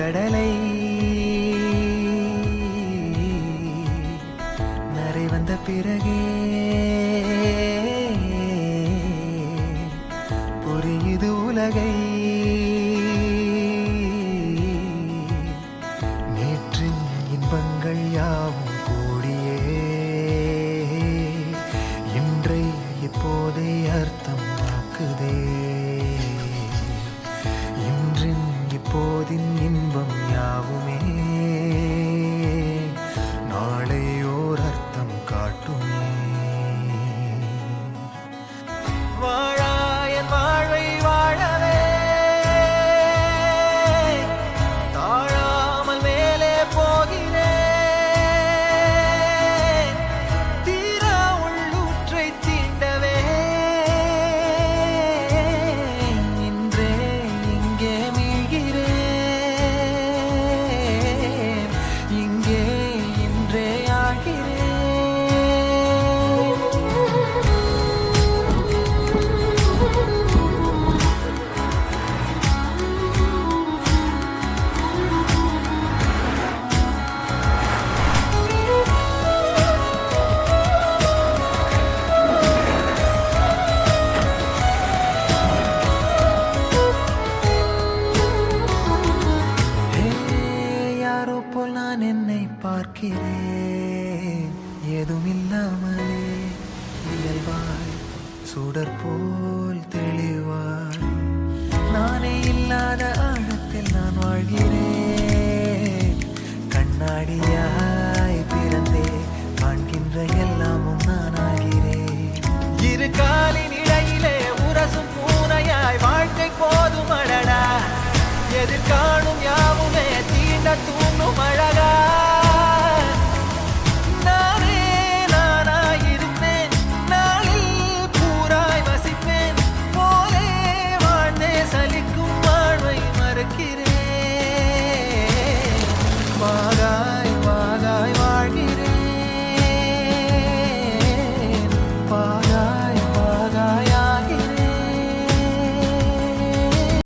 கடலை நரை வந்த பிறகே புரியுது உலகை. நேற்றின் இன்பங்கள் யாவும் கூடியே இன்றை இப்போதை அர்த்தம் ஆக்குதே. இன்றின் இப்போதின் இன்பம் யாவுமே நாளை ஓர் அர்த்தம் காட்டுமே. வாழாயன் வாழ்வை வாழவே தாழாமல் மேலே போகிறேன். தீரா உள்ளூற்றை தீண்டவே இன்றே இங்கே மீழ்கிறேன். இங்கே இன்றே ஆகிறேன். யாரோ போல் நான் என்னை பார்க்கிறேன். ஏதுமில்லாமலே இயல்பாய் சுடர் போல் தெளிவாய் நானே இல்லாத ஆழத்தில் நான் வாழ்கிறேன். கண்ணாடியாய் பிறந்தே காண்கின்ற எல்லாமும் நான் ஆகிறேன். இரு காலின் இடையிலே உரசும் பூனையாய் வாழ்க்கை போதும் அடடா. எதிர்காணும் யாவுமே தீண்ட தூண்டும் அழகா.